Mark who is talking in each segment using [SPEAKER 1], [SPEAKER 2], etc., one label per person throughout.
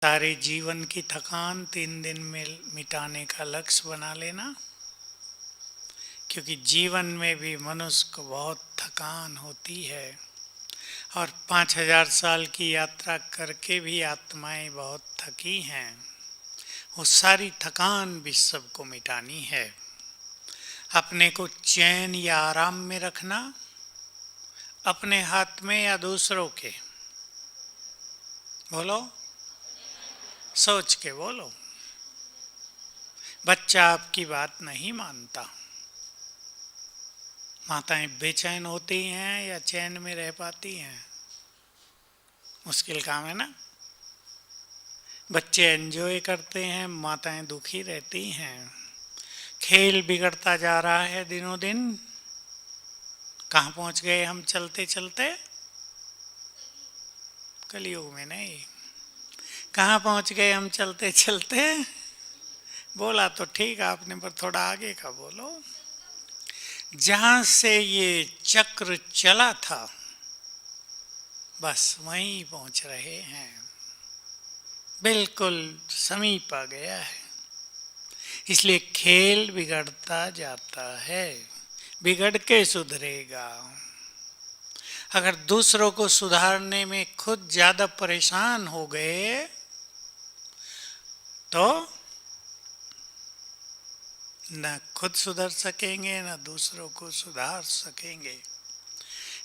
[SPEAKER 1] सारे जीवन की थकान 3 दिन में मिटाने का लक्ष्य बना लेना, क्योंकि जीवन में भी मनुष्य को बहुत थकान होती है और 5000 साल की यात्रा करके भी आत्माएं बहुत थकी हैं। वो सारी थकान भी सबको मिटानी है। अपने को चैन या आराम में रखना, अपने हाथ में या दूसरों के? बोलो, सोच के बोलो। बच्चा आपकी बात नहीं मानता। माताएं बेचैन होती हैं या चैन में रह पाती हैं? मुश्किल काम है ना। बच्चे एंजॉय करते हैं, माताएं दुखी रहती हैं। खेल बिगड़ता जा रहा है दिनों दिन। कहाँ पहुंच गए हम चलते चलते? कलयुग में नहीं। कहाँ पहुंच गए हम चलते चलते? बोला तो ठीक आपने, पर थोड़ा आगे का बोलो। जहां से ये चक्र चला था बस वहीं पहुंच रहे हैं। बिल्कुल समीप आ गया है। इसलिए खेल बिगड़ता जाता है, बिगड़ के सुधरेगा। अगर दूसरों को सुधारने में खुद ज्यादा परेशान हो गए तो न खुद सुधर सकेंगे न दूसरों को सुधार सकेंगे।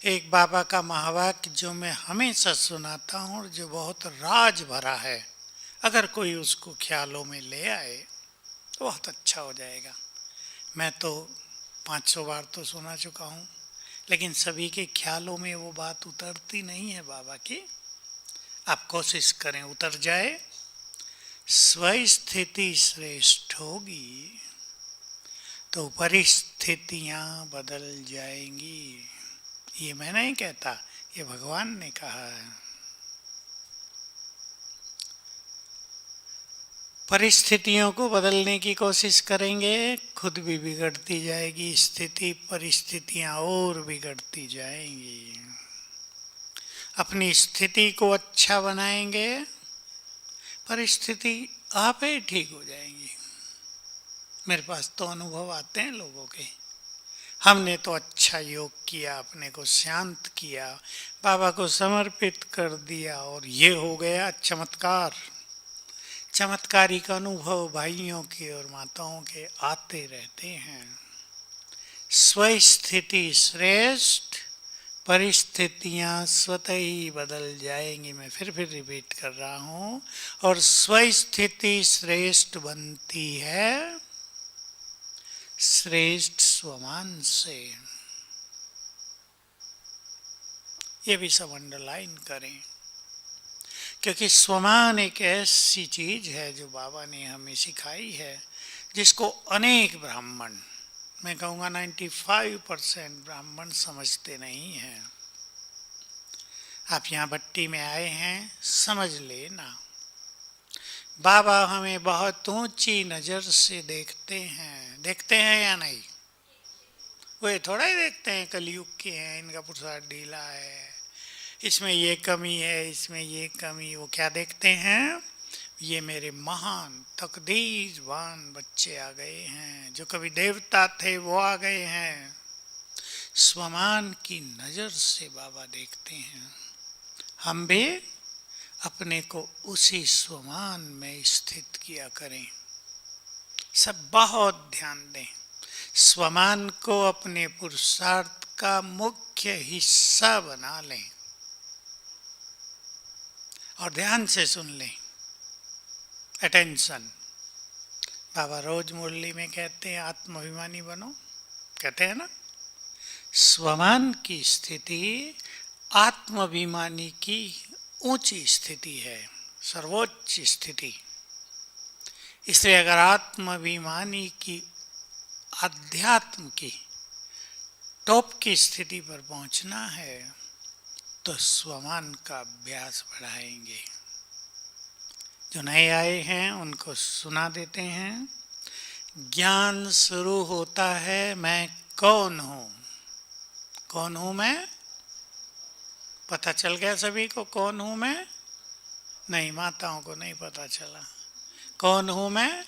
[SPEAKER 1] एक बाबा का महावाक्य जो मैं हमेशा सुनाता हूँ और जो बहुत राज भरा है, अगर कोई उसको ख्यालों में ले आए तो बहुत अच्छा हो जाएगा। मैं तो 500 बार तो सुना चुका हूँ, लेकिन सभी के ख्यालों में वो बात उतरती नहीं है बाबा की। आप कोशिश करें उतर जाए। स्वस्थिति श्रेष्ठ होगी तो परिस्थितियां बदल जाएंगी। ये मैं नहीं कहता, ये भगवान ने कहा है। परिस्थितियों को बदलने की कोशिश करेंगे, खुद भी बिगड़ती जाएगी स्थिति, परिस्थितियां और बिगड़ती जाएंगी। अपनी स्थिति को अच्छा बनाएंगे, परिस्थिति आप ही ठीक हो जाएंगी। मेरे पास तो अनुभव आते हैं लोगों के। हमने तो अच्छा योग किया, अपने को शांत किया, बाबा को समर्पित कर दिया और ये हो गया चमत्कार। चमत्कारिक अनुभव भाइयों के और माताओं के आते रहते हैं। स्वस्थिति श्रेष्ठ, परिस्थितियां स्वतः ही बदल जाएंगी। मैं फिर रिपीट कर रहा हूं। और स्वस्थिति श्रेष्ठ बनती है श्रेष्ठ स्वमान से। ये भी सब अंडरलाइन करें, क्योंकि स्वमान एक ऐसी चीज है जो बाबा ने हमें सिखाई है, जिसको अनेक ब्राह्मण, मैं कहूँगा 95% ब्राह्मण समझते नहीं हैं। आप यहाँ भट्टी में आए हैं, समझ लेना। बाबा हमें बहुत ऊंची नजर से देखते हैं या नहीं? वे थोड़ा ही देखते हैं कलयुग के हैं, इनका पुरुषार्थ ढीला है, इसमें ये कमी है, इसमें ये कमी। वो क्या देखते हैं? ये मेरे महान तकदीरवान बच्चे आ गए हैं, जो कभी देवता थे वो आ गए हैं। स्वमान की नजर से बाबा देखते हैं। हम भी अपने को उसी स्वमान में स्थित किया करें। सब बहुत ध्यान दें। स्वमान को अपने पुरुषार्थ का मुख्य हिस्सा बना लें और ध्यान से सुन लें। अटेंशन। बाबा रोज मुरली में कहते हैं आत्माभिमानी बनो, कहते हैं ना। स्वमान की स्थिति आत्माभिमानी की ऊंची स्थिति है, सर्वोच्च स्थिति। इसलिए अगर आत्माभिमानी की, अध्यात्म की टॉप की स्थिति पर पहुंचना है तो स्वमान का अभ्यास बढ़ाएंगे। जो नए आए हैं उनको सुना देते हैं। ज्ञान शुरू होता है मैं कौन हूं। कौन हूं मैं? पता चल गया सभी को कौन हूं मैं? नहीं, माताओं को नहीं पता चला। कौन हूं मैं?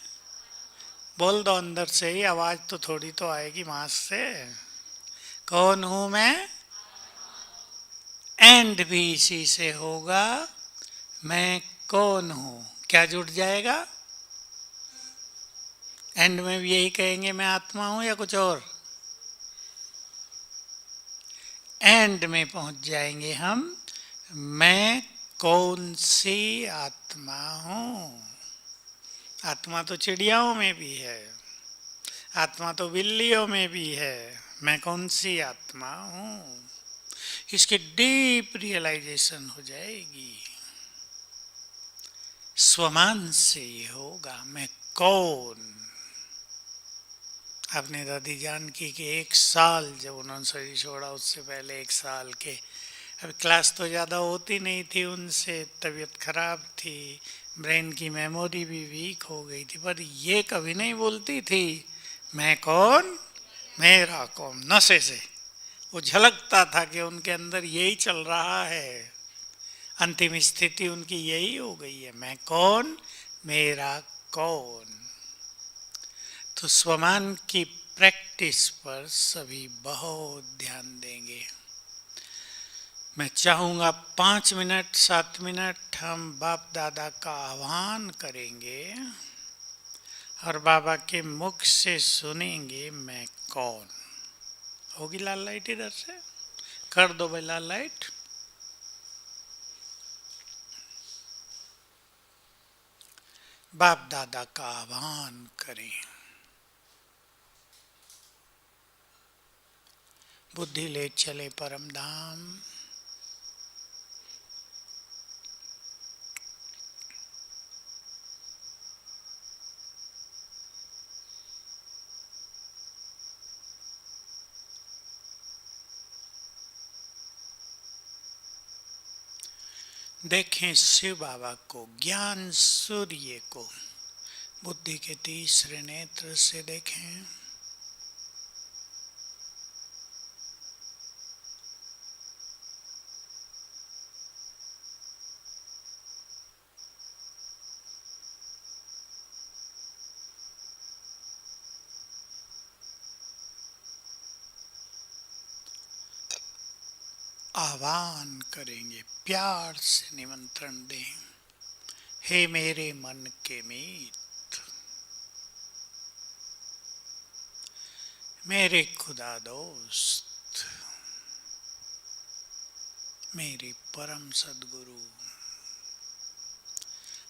[SPEAKER 1] बोल दो अंदर से ही, आवाज तो थोड़ी तो आएगी मांस से। कौन हूं मैं? एंड भी इसी से होगा, मैं कौन हूं। क्या जुड़ जाएगा? एंड में भी यही कहेंगे मैं आत्मा हूं या कुछ और? एंड में पहुंच जाएंगे हम, मैं कौन सी आत्मा हूं। आत्मा तो चिड़ियाओं में भी है, आत्मा तो बिल्लियों में भी है। मैं कौन सी आत्मा हूं, इसकी डीप रियलाइजेशन हो जाएगी। स्वमान से ये होगा, मैं कौन। अपने दादी जानकी के 1 साल जब उन्होंने शरीर छोड़ा, उससे पहले 1 साल के, अब क्लास तो ज़्यादा होती नहीं थी उनसे, तबीयत खराब थी, ब्रेन की मेमोरी भी वीक हो गई थी, पर ये कभी नहीं बोलती थी मैं कौन, मेरा कौन। नशे से वो झलकता था कि उनके अंदर यही चल रहा है। अंतिम स्थिति उनकी यही हो गई है, मैं कौन, मेरा कौन। तो स्वमान की प्रैक्टिस पर सभी बहुत ध्यान देंगे। मैं चाहूँगा 5 मिनट 7 मिनट हम बाप दादा का आह्वान करेंगे और बाबा के मुख से सुनेंगे मैं कौन। होगी लाल लाइट? इधर से कर दो भाई लाल लाइट। बाप दादा का आह्वान करें। बुद्धि ले चले परम धाम, देखें शिव बाबा को, ज्ञान सूर्य को बुद्धि के तीसरे नेत्र से देखें। आह्वान करेंगे, प्यार से निमंत्रण दें। हे मेरे मन के मीत, मेरे खुदा दोस्त, मेरे परम सदगुरु,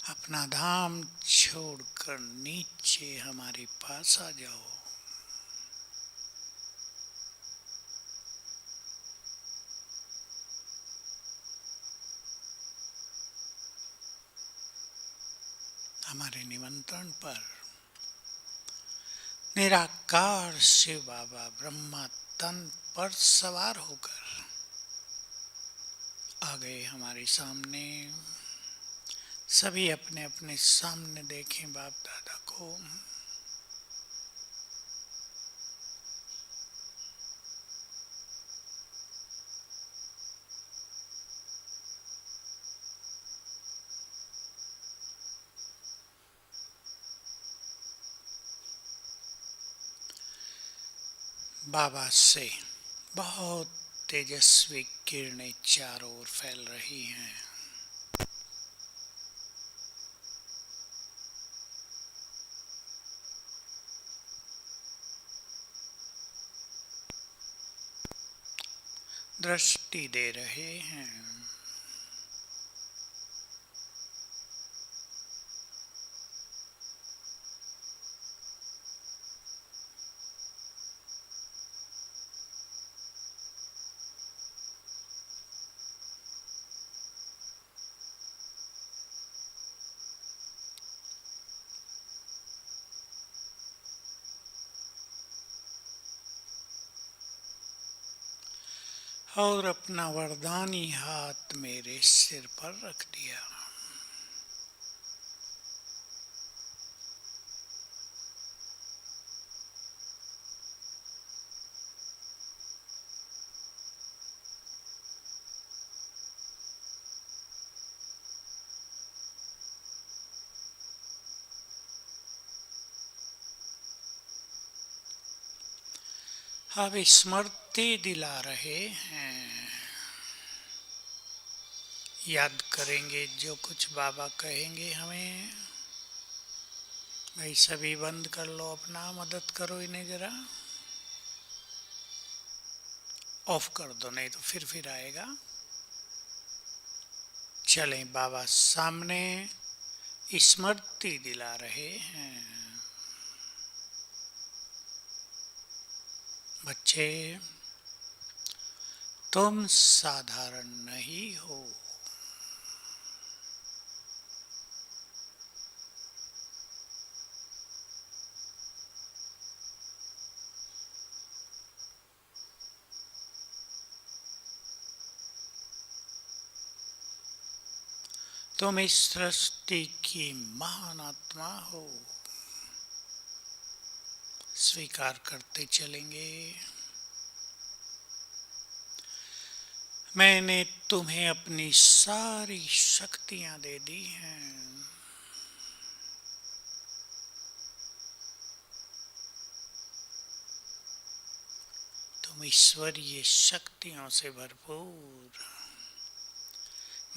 [SPEAKER 1] अपना धाम छोड़कर नीचे हमारे पास आ जाओ। हमारे निमंत्रण पर निराकार शिव बाबा ब्रह्मा तन पर सवार होकर आ गए हमारे सामने। सभी अपने अपने सामने देखें बाप दादा को। बाबा से बहुत तेजस्वी किरणें चारों ओर फैल रही हैं। दृष्टि दे रहे हैं। और अपना वरदानी हाथ मेरे सिर पर रख दिया। अब स्मृति दिला रहे हैं, याद करेंगे जो कुछ बाबा कहेंगे हमें। भाई सभी बंद कर लो अपना, मदद करो इन्हें जरा, ऑफ कर दो नहीं तो फिर आएगा। चलें, बाबा सामने स्मृति दिला रहे हैं। बच्चे, तुम साधारण नहीं हो। तुम इस सृष्टि की महान आत्मा हो। स्वीकार करते चलेंगे। मैंने तुम्हें अपनी सारी शक्तियां दे दी हैं। तुम ईश्वरीय शक्तियों से भरपूर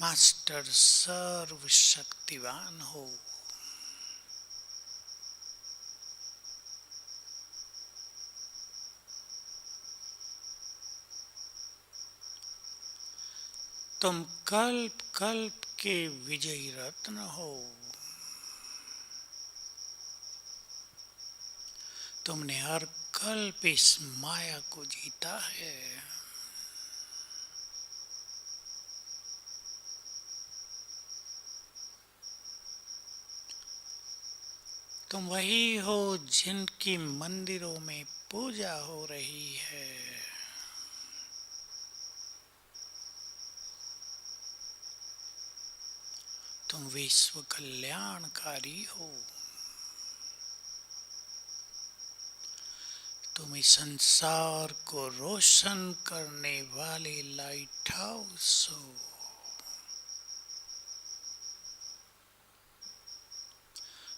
[SPEAKER 1] मास्टर सर्वशक्तिवान हो। तुम कल्प कल्प के विजयी रत्न हो। तुमने हर कल्प इस माया को जीता है। तुम वही हो जिनकी मंदिरों में पूजा हो रही है। तुम विश्व कल्याणकारी हो। तुम इस संसार को रोशन करने वाले लाइट हाउस हो।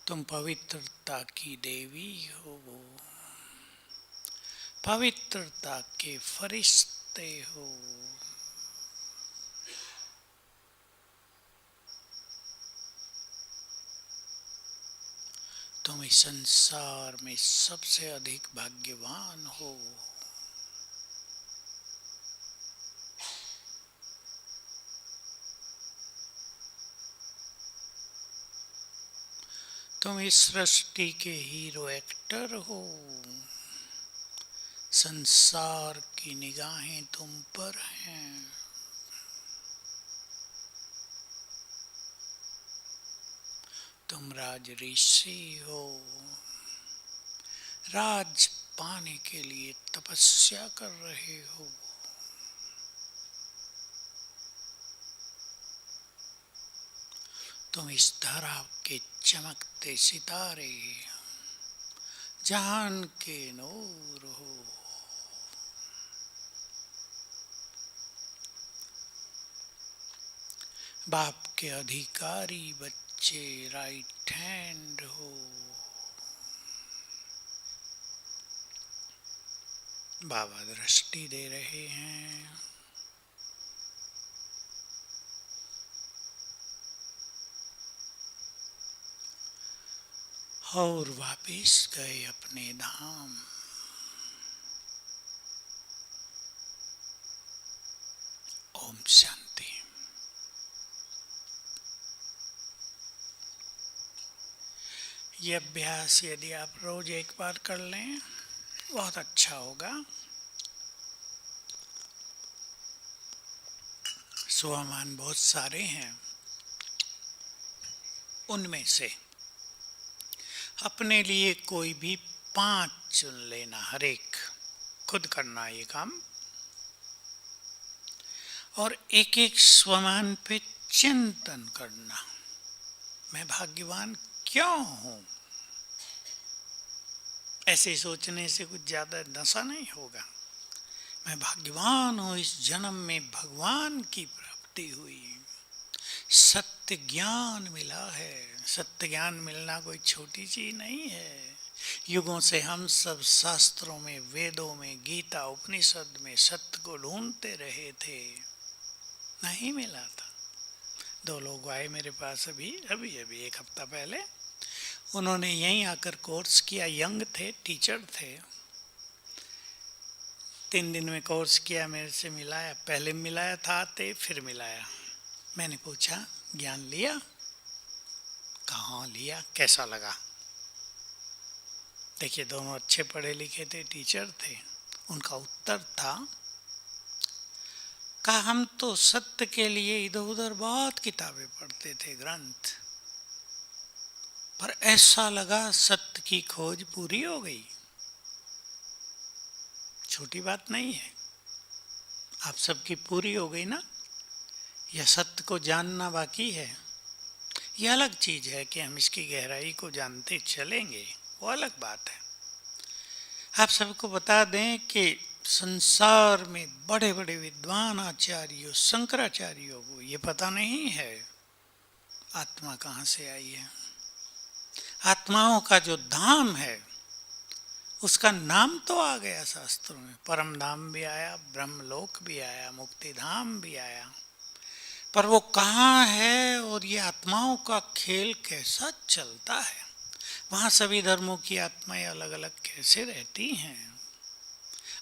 [SPEAKER 1] तुम पवित्रता की देवी हो। पवित्रता के फरिश्ते हो। तुम इस संसार में सबसे अधिक भाग्यवान हो। तुम इस सृष्टि के हीरो एक्टर हो। संसार की निगाहें तुम पर हैं। तुम राज ऋषि हो। राज पाने के लिए तपस्या कर रहे हो। तुम इस धरा के चमकते सितारे, जहान के नूर हो। बाप के अधिकारी बच्चे, राइट हैंड हो। बाबा दृष्टि दे रहे हैं। और वापिस गए अपने धाम। ओम शांति। ये अभ्यास यदि आप रोज एक बार कर लें बहुत अच्छा होगा। स्वमान बहुत सारे हैं, उनमें से अपने लिए कोई भी 5 चुन लेना। हर एक खुद करना ये काम, और एक एक स्वमान पे चिंतन करना। मैं भाग्यवान क्यों हूं? ऐसे सोचने से कुछ ज्यादा नशा नहीं होगा। मैं भाग्यवान हूं, इस जन्म में भगवान की प्राप्ति हुई, सत्य ज्ञान मिला है। सत्य ज्ञान मिलना कोई छोटी चीज नहीं है। युगों से हम सब शास्त्रों में, वेदों में, गीता उपनिषद में सत्य को ढूंढते रहे थे, नहीं मिला था। 2 लोग आए मेरे पास अभी अभी अभी 1 हफ्ता पहले, उन्होंने यहीं आकर कोर्स किया, यंग थे, टीचर थे, 3 दिन में कोर्स किया, मेरे से मिलाया, पहले मिलाया था आते, फिर मिलाया। मैंने पूछा ज्ञान लिया? कहाँ लिया, कैसा लगा? देखिए दोनों अच्छे पढ़े लिखे थे, टीचर थे। उनका उत्तर था, कहा हम तो सत्य के लिए इधर उधर बहुत किताबें पढ़ते थे, ग्रंथ, पर ऐसा लगा सत्य की खोज पूरी हो गई। छोटी बात नहीं है, आप सबकी पूरी हो गई ना? यह सत्य को जानना बाकी है। यह अलग चीज है कि हम इसकी गहराई को जानते चलेंगे, वो अलग बात है। आप सबको बता दें कि संसार में बड़े बड़े विद्वान आचार्यों, शंकराचार्यों को ये पता नहीं है आत्मा कहाँ से आई है। आत्माओं का जो धाम है उसका नाम तो आ गया शास्त्रों में, परम धाम भी आया, ब्रह्मलोक भी आया, मुक्ति धाम भी आया, पर वो कहाँ है और ये आत्माओं का खेल कैसा चलता है, वहाँ सभी धर्मों की आत्माएं अलग अलग कैसे रहती हैं,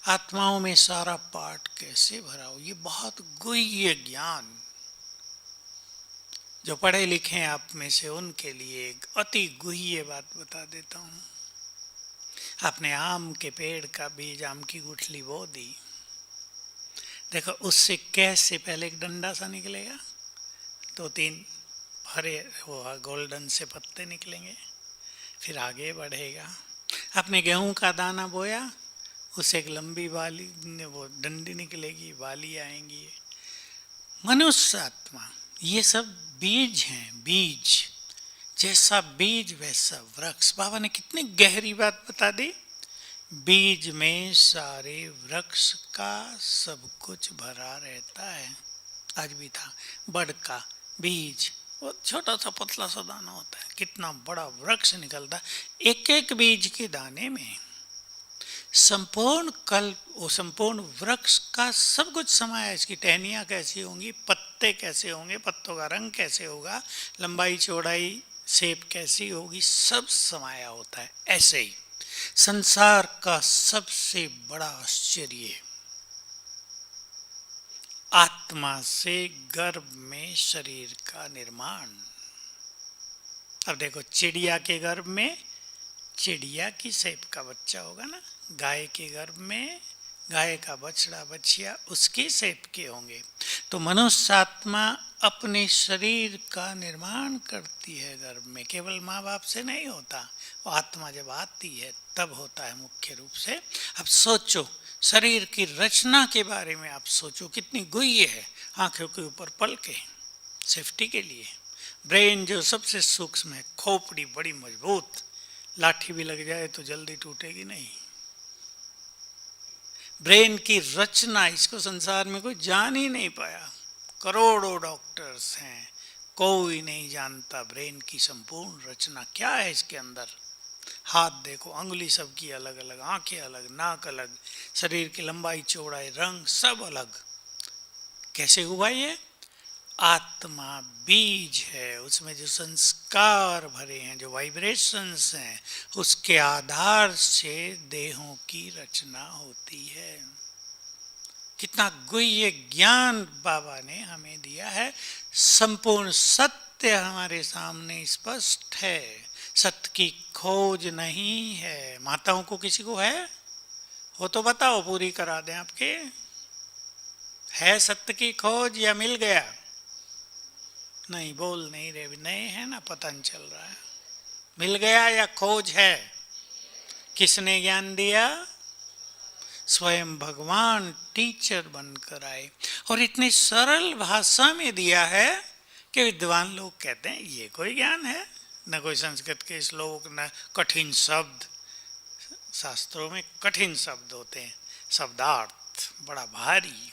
[SPEAKER 1] आत्माओं में सारा पाठ कैसे भरा हो, ये बहुत गुह्य ज्ञान। जो पढ़े लिखे हैं आप में से उनके लिए एक अति गुह्य बात बता देता हूँ। आपने आम के पेड़ का बीज, आम की गुठली बो दी, देखो उससे कैसे पहले एक डंडा सा निकलेगा, 2-3 हरे वो गोल्डन से पत्ते निकलेंगे, फिर आगे बढ़ेगा। आपने गेहूं का दाना बोया, उससे एक लंबी वाली वो डंडी निकलेगी, वाली आएंगी। मनुष्य आत्मा ये सब बीज हैं, बीज, जैसा बीज वैसा वृक्ष। बाबा ने कितनी गहरी बात बता दी, बीज में सारे वृक्ष का सब कुछ भरा रहता है। आज भी था, बड़ का बीज, वो छोटा सा पतला सा दाना होता है, कितना बड़ा वृक्ष निकलता है एक एक बीज के दाने में। संपूर्ण कल्प, वो संपूर्ण वृक्ष का सब कुछ समाया। इसकी टहनियाँ कैसी होंगी, पत्ते कैसे होंगे, पत्तों का रंग कैसे होगा, लंबाई चौड़ाई शेप कैसी होगी, सब समाया होता है। ऐसे ही संसार का सबसे बड़ा आश्चर्य आत्मा से गर्भ में शरीर का निर्माण। अब देखो, चिड़िया के गर्भ में चिड़िया की शेप का बच्चा होगा ना, गाय के गर्भ में गाय का बछड़ा बछिया उसकी शेप के होंगे। तो मनुष्य आत्मा अपने शरीर का निर्माण करती है गर्भ में, केवल माँ बाप से नहीं होता, वो आत्मा जब आती है तब होता है मुख्य रूप से। अब सोचो शरीर की रचना के बारे में, आप सोचो कितनी गुह्य है। आंखों के ऊपर पलकें सेफ्टी के लिए, ब्रेन जो सबसे सूक्ष्म है, खोपड़ी बड़ी मजबूत, लाठी भी लग जाए तो जल्दी टूटेगी नहीं। ब्रेन की रचना, इसको संसार में कोई जान ही नहीं पाया, करोड़ों डॉक्टर्स हैं, कोई नहीं जानता ब्रेन की संपूर्ण रचना क्या है इसके अंदर। हाथ देखो, अंगुली सबकी अलग अलग, आंखें अलग, नाक अलग, शरीर की लंबाई चौड़ाई रंग सब अलग। कैसे हुआ ये? आत्मा बीज है, उसमें जो संस्कार भरे हैं, जो वाइब्रेशंस हैं, उसके आधार से देहों की रचना होती है। कितना गुह्य ज्ञान बाबा ने हमें दिया है। संपूर्ण सत्य हमारे सामने स्पष्ट है, सत्य की खोज नहीं है। माताओं को किसी को है? हो तो बताओ, पूरी करा दें आपके। है सत्य की खोज या मिल गया? नहीं, बोल नहीं रहे, नहीं है ना, पता नहीं चल रहा है। मिल गया या खोज है? किसने ज्ञान दिया? स्वयं भगवान टीचर बनकर आए और इतनी सरल भाषा में दिया है कि विद्वान लोग कहते हैं ये कोई ज्ञान है? न कोई संस्कृत के श्लोक, न कठिन शब्द। शास्त्रों में कठिन शब्द होते हैं, शब्दार्थ बड़ा भारी,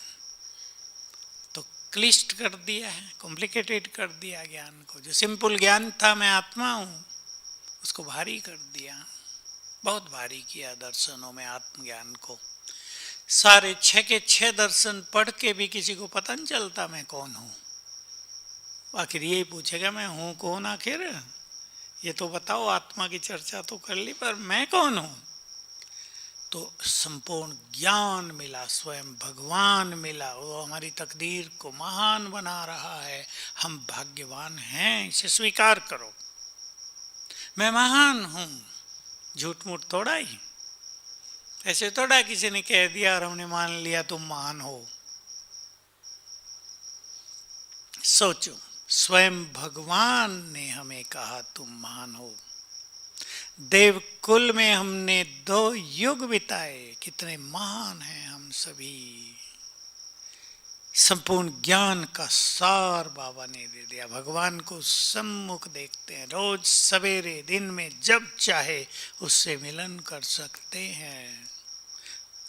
[SPEAKER 1] तो क्लिष्ट कर दिया है, कॉम्प्लिकेटेड कर दिया ज्ञान को। जो सिंपल ज्ञान था मैं आत्मा हूँ, उसको भारी कर दिया। बहुत भारी किया दर्शनों में आत्मज्ञान को। सारे 6 के 6 दर्शन पढ़ के भी किसी को पता नहीं चलता मैं कौन हूँ। आखिर यही पूछेगा मैं हूँ कौन आखिर, ये तो बताओ, आत्मा की चर्चा तो कर ली पर मैं कौन हूँ। तो संपूर्ण ज्ञान मिला, स्वयं भगवान मिला, वो हमारी तकदीर को महान बना रहा है। हम भाग्यवान हैं, इसे स्वीकार करो। मैं महान हूँ, झूठ मूठ थोड़ा ही, ऐसे थोड़ा किसी ने कह दिया और हमने मान लिया तुम महान हो। सोचो, स्वयं भगवान ने हमें कहा तुम महान हो। देवकुल में हमने 2 युग बिताए, कितने महान हैं हम सभी। संपूर्ण ज्ञान का सार बाबा ने दे दिया। भगवान को सम्मुख देखते हैं, रोज सवेरे दिन में जब चाहे उससे मिलन कर सकते हैं,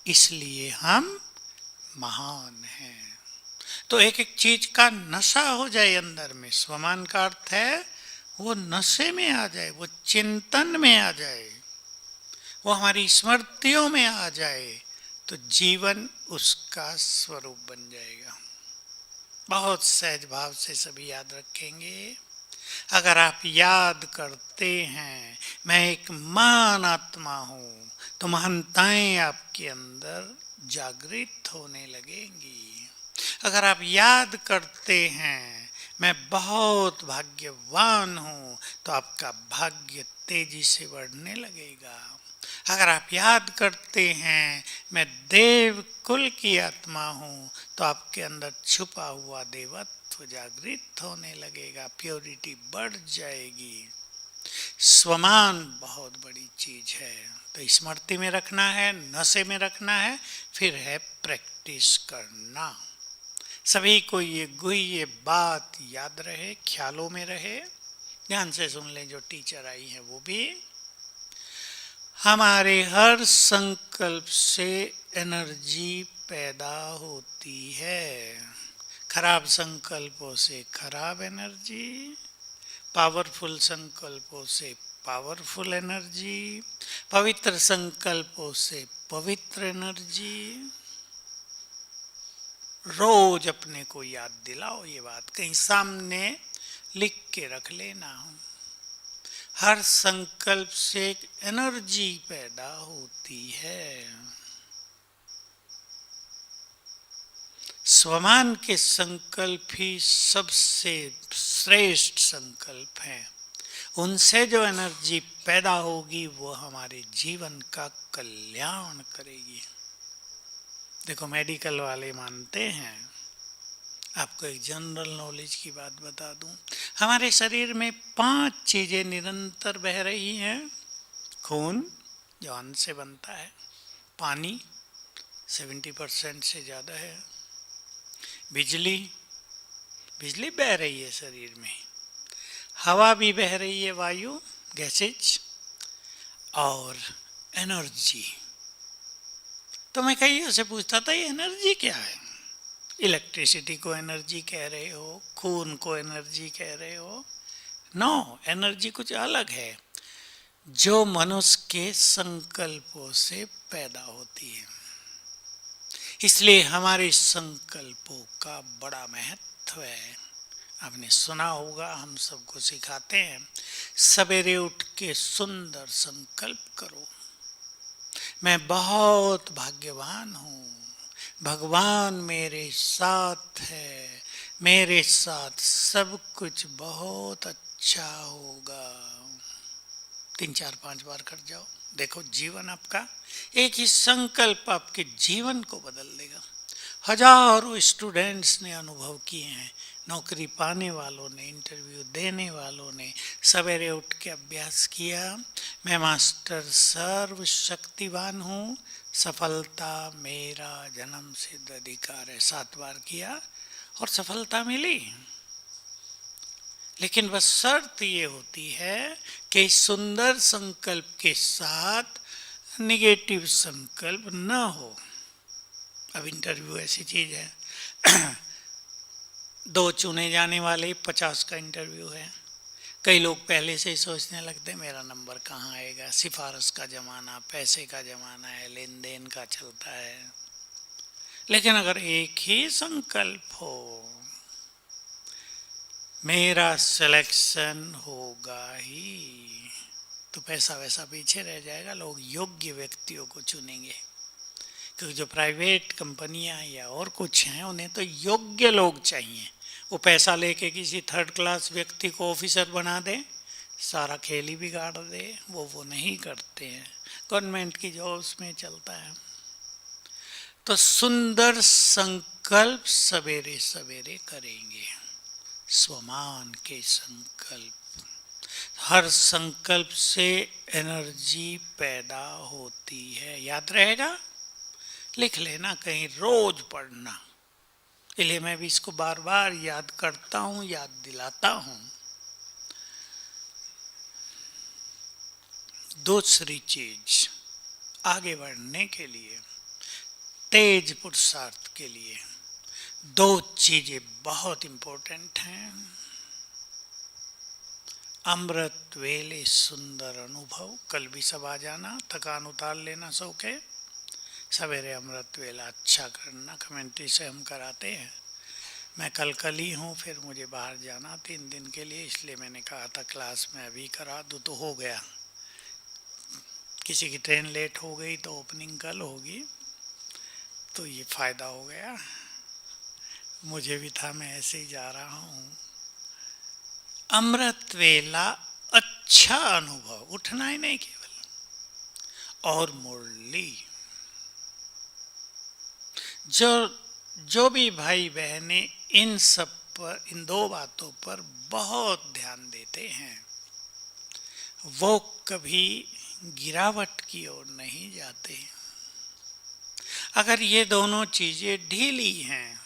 [SPEAKER 1] इसलिए हम महान हैं। तो एक एक चीज का नशा हो जाए अंदर में। स्वमान का अर्थ है वो नशे में आ जाए, वो चिंतन में आ जाए, वो हमारी स्मृतियों में आ जाए, तो जीवन उसका स्वरूप बन जाएगा। बहुत सहज भाव से सभी याद रखेंगे। अगर आप याद करते हैं मैं एक महान आत्मा हूँ, तो महानताएं आपके अंदर जागृत होने लगेंगी। अगर आप याद करते हैं मैं बहुत भाग्यवान हूँ, तो आपका भाग्य तेजी से बढ़ने लगेगा। अगर आप याद करते हैं मैं देव कुल की आत्मा हूँ, तो आपके अंदर छुपा हुआ देवत्व जागृत होने लगेगा, प्योरिटी बढ़ जाएगी। स्वमान बहुत बड़ी चीज है, तो स्मृति में रखना है, नशे में रखना है, फिर है प्रैक्टिस करना। सभी को ये गुह्य बात याद रहे, ख्यालों में रहे। ध्यान से सुन लें, जो टीचर आई हैं वो भी। हमारे हर संकल्प से एनर्जी पैदा होती है। खराब संकल्पों से खराब एनर्जी, पावरफुल संकल्पों से पावरफुल एनर्जी, पवित्र संकल्पों से पवित्र एनर्जी। रोज अपने को याद दिलाओ ये बात, कहीं सामने लिख के रख लेना। हर संकल्प से एक एनर्जी पैदा होती है। स्वमान के संकल्प ही सबसे श्रेष्ठ संकल्प हैं। उनसे जो एनर्जी पैदा होगी वो हमारे जीवन का कल्याण करेगी। देखो, मेडिकल वाले मानते हैं, आपको एक जनरल नॉलेज की बात बता दूं, हमारे शरीर में 5 चीजें निरंतर बह रही हैं। खून जो अन्न से बनता है, पानी 70% से ज़्यादा है, बिजली बह रही है शरीर में, हवा भी बह रही है, वायु गैसेज, और एनर्जी। तो मैं कई से पूछता था ये एनर्जी क्या है। इलेक्ट्रिसिटी को एनर्जी कह रहे हो, खून को एनर्जी कह रहे हो। नो, एनर्जी कुछ अलग है, जो मनुष्य के संकल्पों से पैदा होती है। इसलिए हमारे संकल्पों का बड़ा महत्व है। आपने सुना होगा, हम सबको सिखाते हैं, सवेरे उठ के सुंदर संकल्प करो। मैं बहुत भाग्यवान हूँ, भगवान मेरे साथ है, मेरे साथ सब कुछ बहुत अच्छा होगा। 3, 4, 5 बार कर जाओ, देखो जीवन आपका, एक ही संकल्प आपके जीवन को बदल देगा। हजारों स्टूडेंट्स ने अनुभव किए हैं, नौकरी पाने वालों ने, इंटरव्यू देने वालों ने सवेरे उठ के अभ्यास किया, मैं मास्टर सर्वशक्तिवान हूँ, सफलता मेरा जन्म सिद्ध अधिकार है। 7 बार किया और सफलता मिली। लेकिन बस शर्त ये होती है कि सुंदर संकल्प के साथ निगेटिव संकल्प न हो। अब इंटरव्यू ऐसी चीज है 2 चुने जाने वाले 50 का इंटरव्यू है, कई लोग पहले से ही सोचने लगते हैं मेरा नंबर कहाँ आएगा, सिफारिश का ज़माना, पैसे का ज़माना है, लेन देन का चलता है। लेकिन अगर एक ही संकल्प हो, मेरा सिलेक्शन होगा ही, तो पैसा वैसा पीछे रह जाएगा, लोग योग्य व्यक्तियों को चुनेंगे। क्योंकि जो प्राइवेट कंपनियां या और कुछ हैं, उन्हें तो योग्य लोग चाहिए। वो पैसा लेके किसी थर्ड क्लास व्यक्ति को ऑफिसर बना दे, सारा खेल ही बिगाड़ दे, वो नहीं करते हैं। गवर्नमेंट की जॉब्स में चलता है। तो सुंदर संकल्प सवेरे सवेरे करेंगे, स्वमान के संकल्प। हर संकल्प से एनर्जी पैदा होती है, याद रहेगा, लिख लेना कहीं, रोज पढ़ना। इसलिए मैं भी इसको बार बार याद करता हूं, याद दिलाता हूं। दूसरी चीज, आगे बढ़ने के लिए, तेज पुरुषार्थ के लिए दो चीजें बहुत इंपॉर्टेंट हैं। अमृत वेले सुंदर अनुभव, कल भी सब आ जाना, थकान उतार लेना सो के। सवेरे अमृत वेला अच्छा करना, कमेंट्री से हम कराते हैं। मैं कल ही हूँ, फिर मुझे बाहर जाना 3 दिन के लिए, इसलिए मैंने कहा था क्लास में अभी करा दूँ, तो हो गया। किसी की ट्रेन लेट हो गई तो ओपनिंग कल होगी, तो ये फ़ायदा हो गया। मुझे भी था, मैं ऐसे ही जा रहा हूँ। अमृत वेला अच्छा अनुभव, उठना ही नहीं केवल, और मुरली। जो भी भाई बहने इन सब पर, इन दो बातों पर बहुत ध्यान देते हैं, वो कभी गिरावट की ओर नहीं जाते। अगर ये दोनों चीजें ढीली हैं,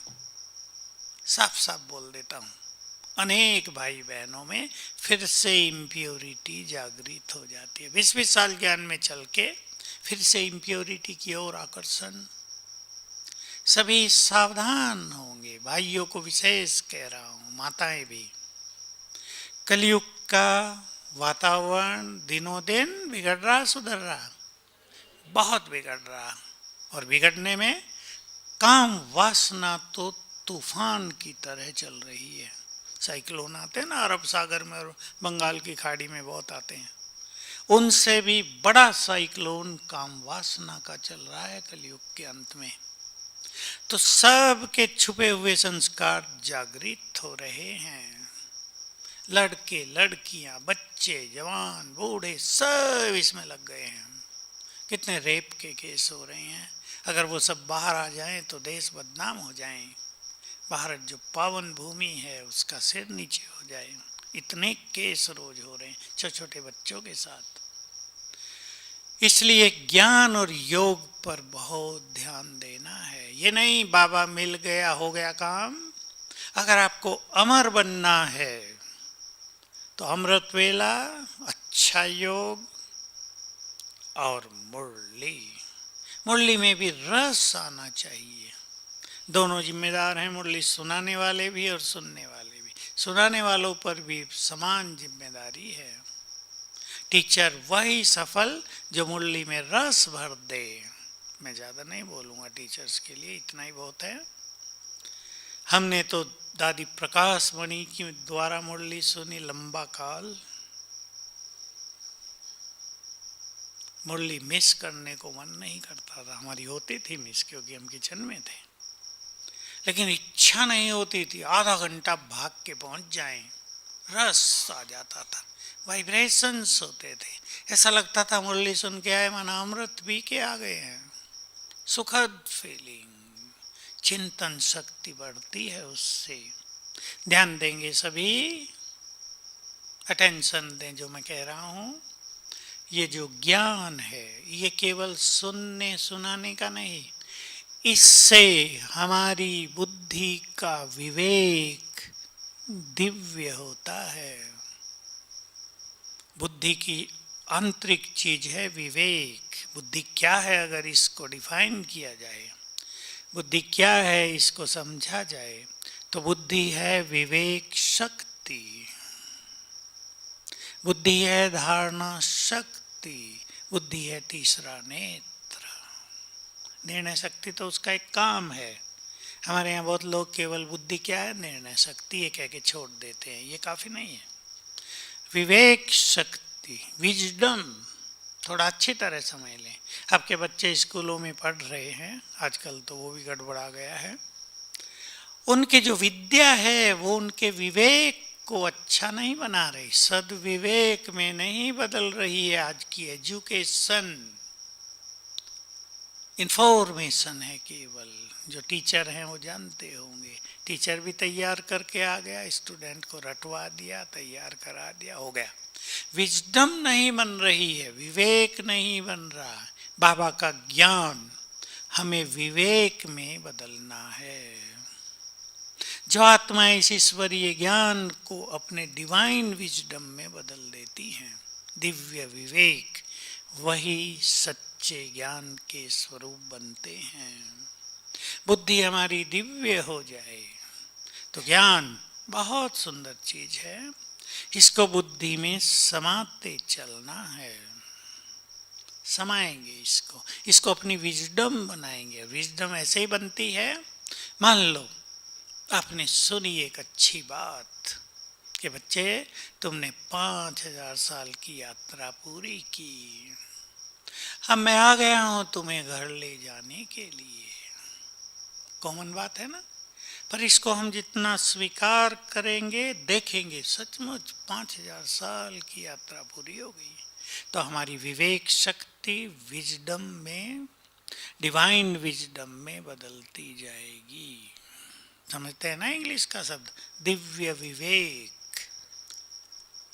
[SPEAKER 1] साफ साफ बोल देता हूं, अनेक भाई बहनों में फिर से इम्प्योरिटी जागृत हो जाती है। 20-20 साल ज्ञान में चल के फिर से इम्प्योरिटी की ओर आकर्षण। सभी सावधान होंगे, भाइयों को विशेष कह रहा हूं, माताएं भी। कलयुग का वातावरण दिनों दिन बिगड़ रहा, सुधर रहा, बहुत बिगड़ रहा। और बिगड़ने में काम वासना तो तूफान की तरह चल रही है। साइक्लोन आते हैं ना अरब सागर में और बंगाल की खाड़ी में बहुत आते हैं, उनसे भी बड़ा साइक्लोन काम वासना का चल रहा है कलयुग के अंत में। तो सबके छुपे हुए संस्कार जागृत हो रहे हैं। लड़के लड़कियां, बच्चे, जवान, बूढ़े, सब इसमें लग गए हैं। कितने रेप के केस हो रहे हैं। अगर वो सब बाहर आ जाएं तो देश बदनाम हो जाएं। भारत जो पावन भूमि है उसका सिर नीचे हो जाए। इतने केस रोज हो रहे हैं छोटे छोटे बच्चों के साथ। इसलिए ज्ञान और योग पर बहुत ध्यान देना है। ये नहीं बाबा मिल गया हो गया काम। अगर आपको अमर बनना है तो अमृत वेला, अच्छा योग और मुरली। मुरली में भी रस आना चाहिए। दोनों जिम्मेदार हैं, मुरली सुनाने वाले भी और सुनने वाले भी। सुनाने वालों पर भी समान जिम्मेदारी है। टीचर वही सफल जो मुरली में रस भर दे। मैं ज़्यादा नहीं बोलूँगा टीचर्स के लिए, इतना ही बहुत है। हमने तो दादी प्रकाश मणि की द्वारा मुरली सुनी लंबा काल। मुरली मिस करने को मन नहीं करता था। हमारी होती थी मिस, क्योंकि हम किचन में थे, लेकिन इच्छा नहीं होती थी। आधा घंटा भाग के पहुंच जाएं, रस आ जाता था, वाइब्रेशंस होते थे। ऐसा लगता था मुरली सुन के आए माना अमृत पी के आ गए हैं। सुखद फीलिंग, चिंतन शक्ति बढ़ती है उससे। ध्यान देंगे सभी, अटेंशन दें जो मैं कह रहा हूं। ये जो ज्ञान है ये केवल सुनने सुनाने का नहीं, इससे हमारी बुद्धि का विवेक दिव्य होता है। बुद्धि की आंतरिक चीज है विवेक। बुद्धि क्या है अगर इसको डिफाइन किया जाए, बुद्धि क्या है इसको समझा जाए, तो बुद्धि है विवेक शक्ति। बुद्धि है धारणा शक्ति, बुद्धि है तीसरा नेत्र। निर्णय शक्ति तो उसका एक काम है। हमारे यहाँ बहुत लोग केवल बुद्धि क्या है, निर्णय शक्ति ये कह के छोड़ देते हैं, ये काफी नहीं है। विवेक शक्ति, विजडम, थोड़ा अच्छी तरह समझ लें। आपके बच्चे स्कूलों में पढ़ रहे हैं, आजकल तो वो भी गड़बड़ा गया है। उनकी जो विद्या है वो उनके विवेक को अच्छा नहीं बना रही, सद्विवेक में नहीं बदल रही है। आज की एजुकेशन इंफॉर्मेशन है केवल। जो टीचर हैं वो जानते होंगे, टीचर भी तैयार करके आ गया, स्टूडेंट को रटवा दिया, तैयार करा दिया, हो गया। विजडम नहीं बन रही है, विवेक नहीं बन रहा। बाबा का ज्ञान हमें विवेक में बदलना है। जो आत्मा इस ईश्वरीय ज्ञान को अपने डिवाइन विजडम में बदल देती हैं, दिव्य विवेक, वही सच्चे ज्ञान के स्वरूप बनते हैं। बुद्धि हमारी दिव्य हो जाए तो ज्ञान बहुत सुंदर चीज है, इसको बुद्धि में समाते चलना है। समाएंगे इसको अपनी विजडम बनाएंगे। विजडम ऐसे ही बनती है, मान लो आपने सुनी एक अच्छी बात कि बच्चे तुमने 5000 साल की यात्रा पूरी की, अब मैं आ गया हूं तुम्हें घर ले जाने के लिए। कॉमन बात है ना, पर इसको हम जितना स्वीकार करेंगे, देखेंगे सचमुच 5000 साल की यात्रा पूरी हो गई, तो हमारी विवेक शक्ति विजडम में, डिवाइन विजडम में बदलती जाएगी। समझते हैं ना इंग्लिश का शब्द दिव्य विवेक।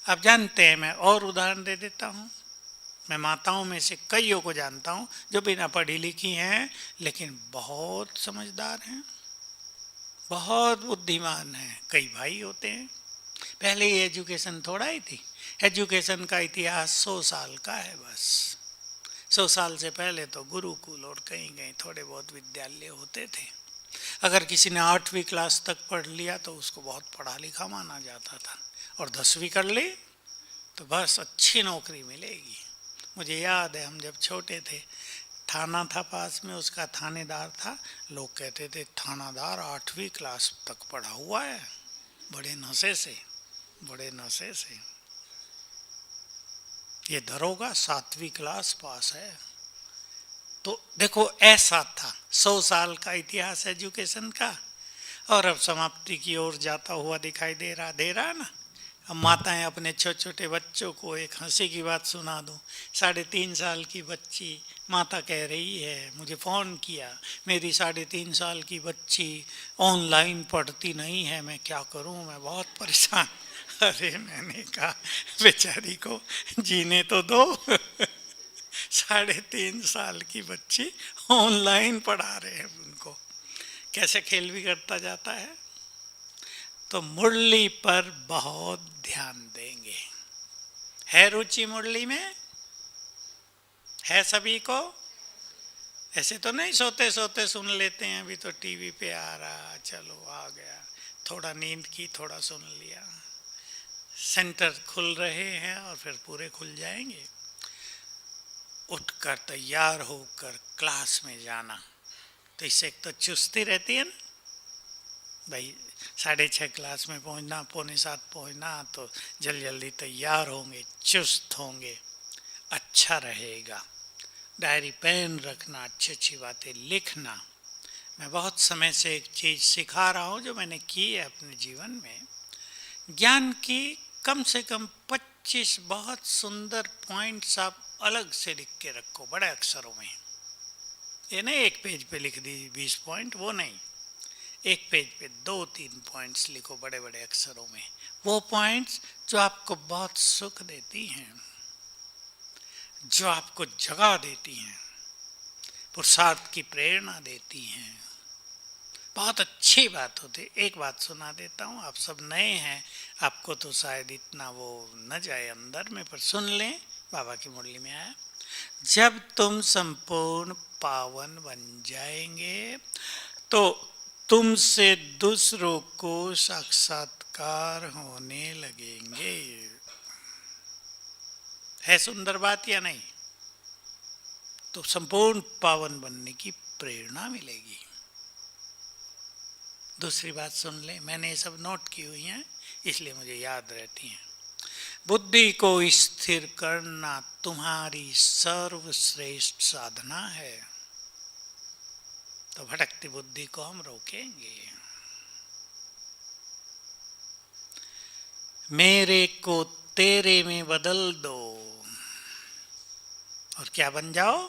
[SPEAKER 1] आप जानते हैं, मैं और उदाहरण दे देता हूं। मैं माताओं में से कईयों को जानता हूं जो बिना पढ़ी लिखी हैं लेकिन बहुत समझदार हैं, बहुत बुद्धिमान हैं। कई भाई होते हैं। पहले ये एजुकेशन थोड़ा ही थी, एजुकेशन का इतिहास 100 साल का है बस। 100 साल से पहले तो गुरुकुल और कहीं कहीं थोड़े बहुत विद्यालय होते थे। अगर किसी ने 8वीं क्लास तक पढ़ लिया तो उसको बहुत पढ़ा लिखा माना जाता था, और 10वीं कर ली तो बस अच्छी नौकरी मिलेगी। मुझे याद है, हम जब छोटे थे, थाना था पास में, उसका थानेदार था। लोग कहते थे थानादार 8वीं क्लास तक पढ़ा हुआ है, बड़े नशे से, बड़े नशे से। ये दरोगा 7वीं क्लास पास है। तो देखो ऐसा था 100 साल का इतिहास एजुकेशन का, और अब समाप्ति की ओर जाता हुआ दिखाई दे रहा ना। अब माताएं अपने छोटे छोटे बच्चों को एक हंसी की बात सुना दूं। 3.5 साल की बच्ची, माता कह रही है, मुझे फ़ोन किया, मेरी 3.5 साल की बच्ची ऑनलाइन पढ़ती नहीं है, मैं क्या करूं, मैं बहुत परेशान। अरे मैंने कहा बेचारी को जीने तो दो। 3.5 साल की बच्ची ऑनलाइन पढ़ा रहे हैं उनको, कैसे खेल भी करता जाता है। तो मुरली पर बहुत ध्यान देंगे। है रुचि मुरली में? है सभी को? ऐसे तो नहीं सोते सोते सुन लेते हैं, अभी तो टीवी पे आ रहा, चलो आ गया, थोड़ा नींद की, थोड़ा सुन लिया। सेंटर खुल रहे हैं और फिर पूरे खुल जाएंगे। उठकर तैयार होकर क्लास में जाना, तो इससे एक तो चुस्ती रहती है ना भाई। 6:30 क्लास में पहुंचना, 6:45 पहुंचना, तो जल्दी तैयार होंगे, चुस्त होंगे, अच्छा रहेगा। डायरी पेन रखना, अच्छी अच्छी बातें लिखना। मैं बहुत समय से एक चीज़ सिखा रहा हूँ जो मैंने की है अपने जीवन में। ज्ञान की कम से कम 25 बहुत सुंदर पॉइंट्स आप अलग से लिख के रखो, बड़े अक्षरों में। ये नहीं एक पेज पे लिख दी 20 पॉइंट, वो नहीं। एक पेज पे 2-3 पॉइंट्स लिखो बड़े बड़े अक्षरों में। वो पॉइंट्स जो आपको बहुत सुख देती हैं, जो आपको जगा देती हैं, पुरुषार्थ की प्रेरणा देती हैं, बहुत अच्छी बात होती। एक बात सुना देता हूँ, आप सब नए हैं, आपको तो शायद इतना वो न जाए अंदर में, पर सुन लें, बाबा की मुरली में आया, जब तुम संपूर्ण पावन बन जाएंगे तो तुमसे दूसरों को साक्षात्कार होने लगेंगे। है सुंदर बात या नहीं? तो संपूर्ण पावन बनने की प्रेरणा मिलेगी। दूसरी बात सुन ले, मैंने ये सब नोट की हुई हैं इसलिए मुझे याद रहती हैं। बुद्धि को स्थिर करना तुम्हारी सर्वश्रेष्ठ साधना है। तो भटकती बुद्धि को हम रोकेंगे। मेरे को तेरे में बदल दो और क्या बन जाओ?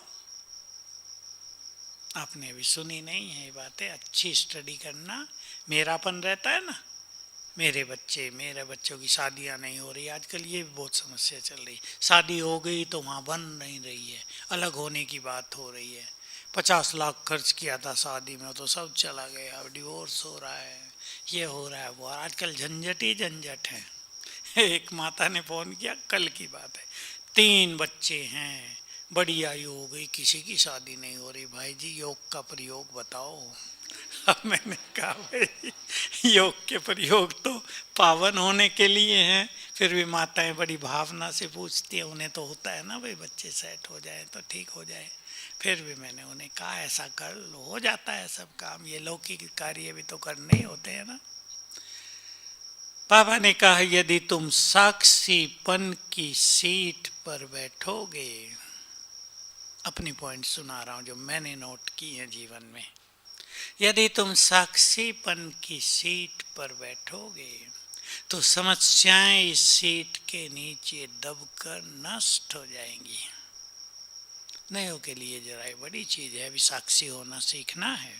[SPEAKER 1] आपने अभी सुनी नहीं है ये बातें, अच्छी स्टडी करना। मेरापन रहता है ना, मेरे बच्चों की शादियां नहीं हो रही आजकल, ये भी बहुत समस्या चल रही। शादी हो गई तो वहाँ बन नहीं रही है, अलग होने की बात हो रही है। 50 लाख खर्च किया था शादी में तो सब चला गया, अब डिवोर्स हो रहा है, ये हो रहा है वो। आजकल झंझट ही झंझट है। एक माता ने फोन किया, कल की बात है, 3 बच्चे हैं, बड़ी आयु हो गई, किसी की शादी नहीं हो रही। भाई जी योग का प्रयोग बताओ। अब मैंने कहा भाई योग के प्रयोग तो पावन होने के लिए हैं। फिर भी माताएं बड़ी भावना से पूछती है, उन्हें तो होता है ना भाई बच्चे सेट हो जाए तो ठीक हो जाए। फिर भी मैंने उन्हें कहा ऐसा कर लो, हो जाता है सब काम, ये लौकिक कार्य भी तो करने ही होते हैं ना। पापा ने कहा यदि तुम साक्षीपन की सीट पर बैठोगे, अपनी पॉइंट सुना रहा हूं जो मैंने नोट की है जीवन में, यदि तुम साक्षीपन की सीट पर बैठोगे तो समस्याएं इस सीट के नीचे दबकर नष्ट हो जाएंगी। नयों के लिए जरा ये बड़ी चीज है, अभी साक्षी होना सीखना है।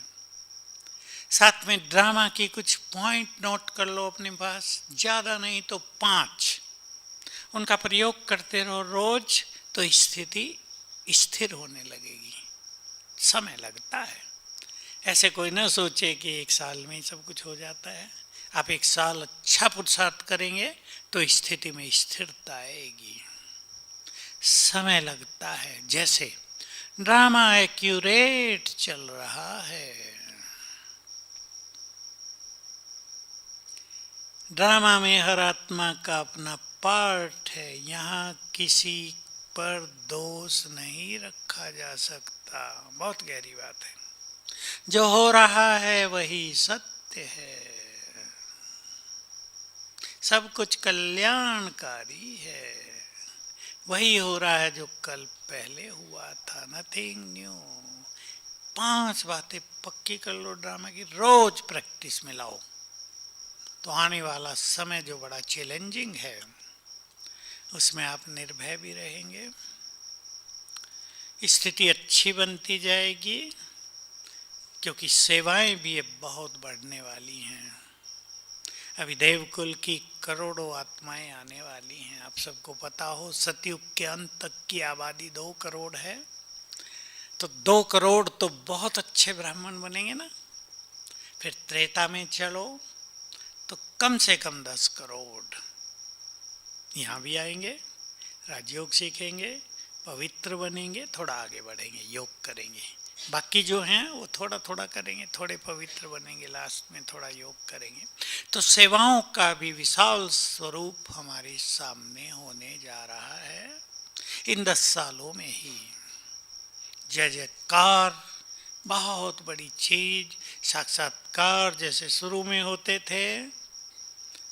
[SPEAKER 1] साथ में ड्रामा की कुछ पॉइंट नोट कर लो अपने पास, ज्यादा नहीं तो 5, उनका प्रयोग करते रहो रोज, तो स्थिति स्थिर होने लगेगी। समय लगता है, ऐसे कोई ना सोचे कि 1 साल में ही सब कुछ हो जाता है। आप 1 साल अच्छा पुरुषार्थ करेंगे तो स्थिति में स्थिरता आएगी। समय लगता है, जैसे ड्रामा एक्यूरेट चल रहा है। ड्रामा में हर आत्मा का अपना पार्ट है, यहाँ किसी पर दोष नहीं रखा जा सकता। बहुत गहरी बात है। जो हो रहा है वही सत्य है, सब कुछ कल्याणकारी है। वही हो रहा है जो कल पहले हुआ था, नथिंग न्यू। 5 बातें पक्की कर लो ड्रामा की, रोज प्रैक्टिस में लाओ, तो आने वाला समय जो बड़ा चैलेंजिंग है उसमें आप निर्भय भी रहेंगे, स्थिति अच्छी बनती जाएगी, क्योंकि सेवाएं भी अब बहुत बढ़ने वाली हैं। अभी देवकुल की करोड़ों आत्माएं आने वाली हैं। आप सबको पता हो सतयुग के अंत तक की आबादी 2 करोड़ है, तो 2 करोड़ तो बहुत अच्छे ब्राह्मण बनेंगे ना। फिर त्रेता में चलो तो कम से कम 10 करोड़ यहाँ भी आएंगे, राजयोग सीखेंगे, पवित्र बनेंगे, थोड़ा आगे बढ़ेंगे, योग करेंगे। बाकी जो हैं वो थोड़ा थोड़ा करेंगे, थोड़े पवित्र बनेंगे, लास्ट में थोड़ा योग करेंगे। तो सेवाओं का भी विशाल स्वरूप हमारे सामने होने जा रहा है इन 10 सालों में ही। जय जयकार, बहुत बड़ी चीज। साक्षात्कार जैसे शुरू में होते थे,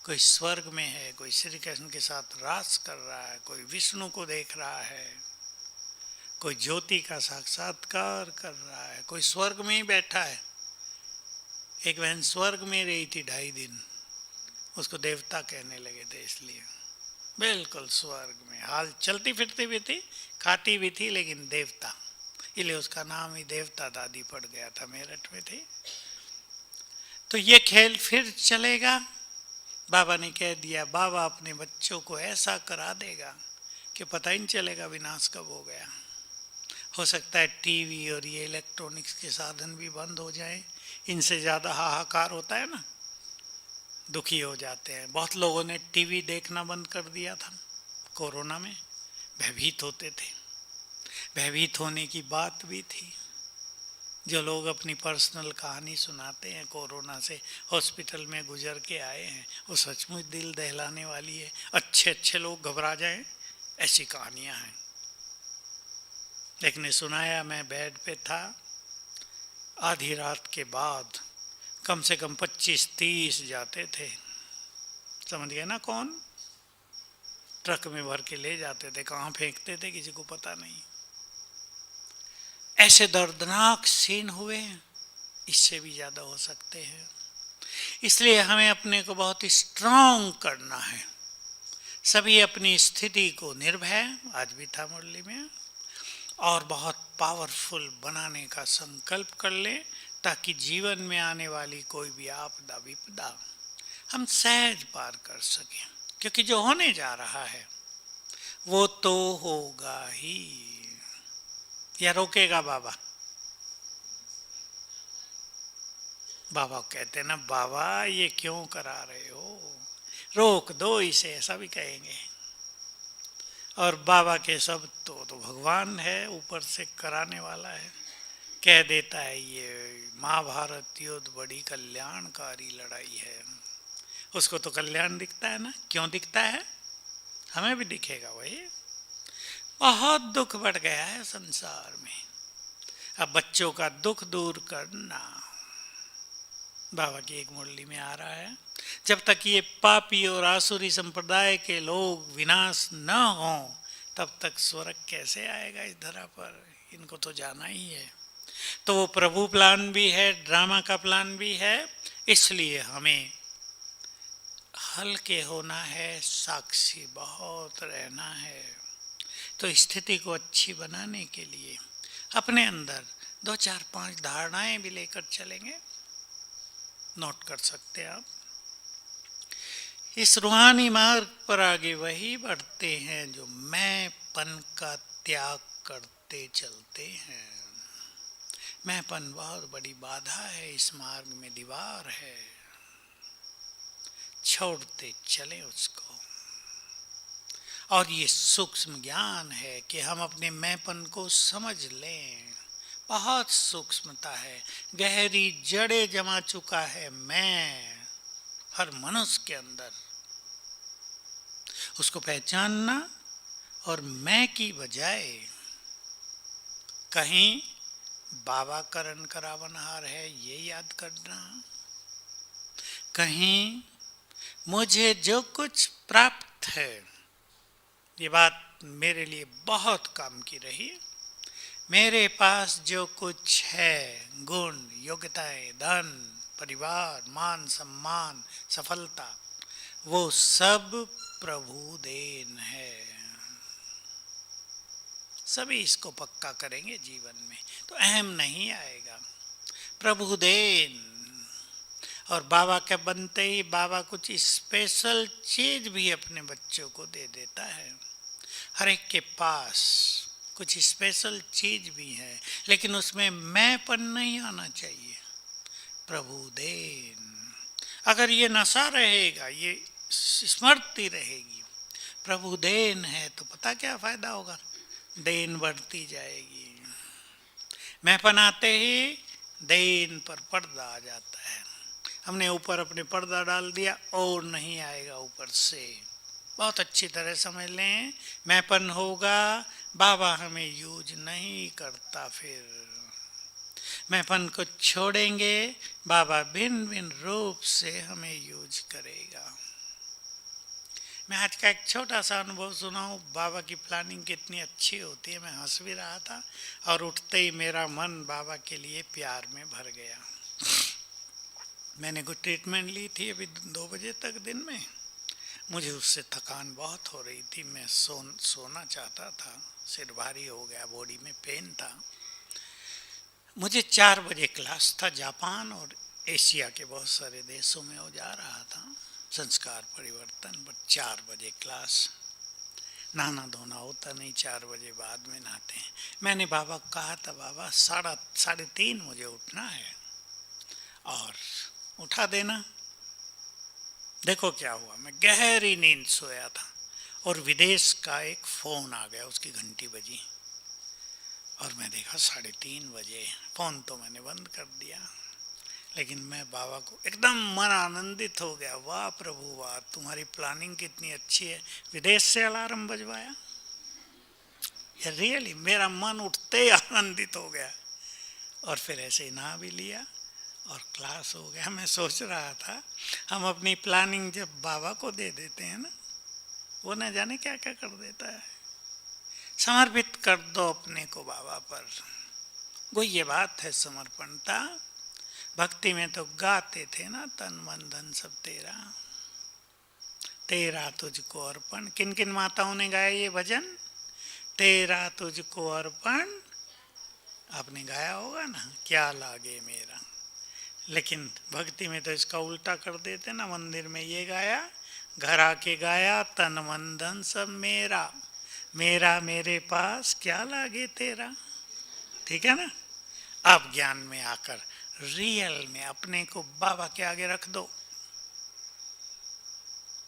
[SPEAKER 1] कोई स्वर्ग में है, कोई श्री कृष्ण के साथ रास कर रहा है, कोई विष्णु को देख रहा है, कोई ज्योति का साक्षात्कार कर रहा है, कोई स्वर्ग में ही बैठा है। एक बहन स्वर्ग में रही थी 2.5 दिन, उसको देवता कहने लगे थे, इसलिए बिल्कुल स्वर्ग में, हाल चलती फिरती भी थी, खाती भी थी, लेकिन देवता, इसलिए उसका नाम ही देवता दादी पड़ गया था, मेरठ में थी। तो ये खेल फिर चलेगा। बाबा ने कह दिया, बाबा अपने बच्चों को ऐसा करा देगा कि पता ही नहीं चलेगा विनाश कब हो गया। हो सकता है टीवी और ये इलेक्ट्रॉनिक्स के साधन भी बंद हो जाएं, इनसे ज़्यादा हाहाकार होता है ना, दुखी हो जाते हैं। बहुत लोगों ने टीवी देखना बंद कर दिया था कोरोना में, भयभीत होते थे। भयभीत होने की बात भी थी। जो लोग अपनी पर्सनल कहानी सुनाते हैं कोरोना से हॉस्पिटल में गुजर के आए हैं, वो सचमुच दिल दहलाने वाली है। अच्छे अच्छे लोग घबरा जाएं, ऐसी कहानियां हैं। एक ने सुनाया, मैं बेड पे था, आधी रात के बाद कम से कम 25-30 जाते थे। समझ गए ना कौन? ट्रक में भर के ले जाते थे, कहाँ फेंकते थे किसी को पता नहीं। ऐसे दर्दनाक सीन हुए हैं, इससे भी ज्यादा हो सकते हैं। इसलिए हमें अपने को बहुत स्ट्रांग करना है। सभी अपनी स्थिति को निर्भय, आज भी था मुरली में, और बहुत पावरफुल बनाने का संकल्प कर ले, ताकि जीवन में आने वाली कोई भी आपदा विपदा हम सहज पार कर सकें। क्योंकि जो होने जा रहा है वो तो होगा ही। या रोकेगा बाबा? बाबा कहते ना, बाबा ये क्यों करा रहे हो, रोक दो इसे, ऐसा भी कहेंगे। और बाबा के शब्द तो भगवान है, ऊपर से कराने वाला है। कह देता है ये महाभारत युद्ध बड़ी कल्याणकारी लड़ाई है। उसको तो कल्याण दिखता है ना, क्यों दिखता है? हमें भी दिखेगा वही। बहुत दुख बढ़ गया है संसार में, अब बच्चों का दुख दूर करना बाबा की एक मुरली में आ रहा है। जब तक ये पापी और आसुरी संप्रदाय के लोग विनाश न हो, तब तक स्वर्ग कैसे आएगा इस धरा पर? इनको तो जाना ही है। तो वो प्रभु प्लान भी है, ड्रामा का प्लान भी है। इसलिए हमें हल्के होना है, साक्षी बहुत रहना है। तो स्थिति को अच्छी बनाने के लिए अपने अंदर 2-4-5 धारणाएं भी लेकर चलेंगे, नोट कर सकते हैं आप। इस रूहानी मार्ग पर आगे वही बढ़ते हैं जो मैंपन का त्याग करते चलते हैं। मैंपन बहुत बड़ी बाधा है, इस मार्ग में दीवार है, छोड़ते चले उसको। और ये सूक्ष्म ज्ञान है कि हम अपने मैंपन को समझ लें। बहुत सूक्ष्मता है, गहरी जड़ें जमा चुका है मैं हर मनुष्य के अंदर। उसको पहचानना और मैं की बजाय कहीं बाबा करण करावनहार है ये याद करना, कहीं मुझे जो कुछ प्राप्त है, ये बात मेरे लिए बहुत काम की रही। मेरे पास जो कुछ है, गुण, योग्यताएं, धन, परिवार, मान सम्मान, सफलता, वो सब प्रभु देन है। सभी इसको पक्का करेंगे जीवन में तो अहम नहीं आएगा। प्रभु देन। और बाबा के बनते ही बाबा कुछ स्पेशल चीज भी अपने बच्चों को दे देता है। हर एक के पास कुछ स्पेशल चीज भी है, लेकिन उसमें मैंपन नहीं आना चाहिए। प्रभु देन। अगर ये नशा रहेगा, ये स्मृति रहेगी, प्रभु देन है, तो पता क्या फायदा होगा? देन बढ़ती जाएगी। मैंपन आते ही देन पर पर्दा आ जाता है। हमने ऊपर अपने पर्दा डाल दिया और नहीं आएगा ऊपर से। बहुत अच्छी तरह समझ लें, मैंपन होगा, बाबा हमें यूज नहीं करता। फिर मैंपन को छोड़ेंगे, बाबा भिन्न भिन्न रूप से हमें यूज करेगा। मैं आज का एक छोटा सा अनुभव सुनाऊं। बाबा की प्लानिंग कितनी अच्छी होती है। मैं हंस भी रहा था और उठते ही मेरा मन बाबा के लिए प्यार में भर गया। मैंने कुछ ट्रीटमेंट ली थी अभी 2 बजे तक दिन में। मुझे उससे थकान बहुत हो रही थी, मैं सोना चाहता था, सिर भारी हो गया, बॉडी में पेन था। मुझे 4 बजे क्लास था। जापान और एशिया के बहुत सारे देशों में हो जा रहा था संस्कार परिवर्तन, बट 4 बजे क्लास। नहाना धोना होता नहीं, 4 बजे बाद में नहाते हैं। मैंने बाबा को कहा था, बाबा 3:30 मुझे उठना है और उठा देना। देखो क्या हुआ, मैं गहरी नींद सोया था और विदेश का एक फोन आ गया, उसकी घंटी बजी और मैं देखा 3:30 बजे। फोन तो मैंने बंद कर दिया, लेकिन मैं बाबा को एकदम मन आनंदित हो गया। वाह प्रभु वाह, तुम्हारी प्लानिंग कितनी अच्छी है। विदेश से अलार्म बजवाया, ये रियली मेरा मन उठते ही आनंदित हो गया। और फिर ऐसे ही नहा भी लिया और क्लास हो गया। मैं सोच रहा था हम अपनी प्लानिंग जब बाबा को दे देते हैं ना, वो न जाने क्या क्या कर देता है। समर्पित कर दो अपने को बाबा पर, वो ये बात है समर्पणता। भक्ति में तो गाते थे ना, तन मन धन सब तेरा, तेरा तुझको अर्पण। किन किन माताओं ने गाया ये भजन? तेरा तुझको अर्पण। आपने गाया होगा ना, क्या लागे मेरा। लेकिन भक्ति में तो इसका उल्टा कर देते ना। मंदिर में ये गाया, घर आके गाया, तन मन धन सब मेरा, मेरा मेरे पास क्या लागे तेरा। ठीक है ना। अब ज्ञान में आकर रियल में अपने को बाबा के आगे रख दो।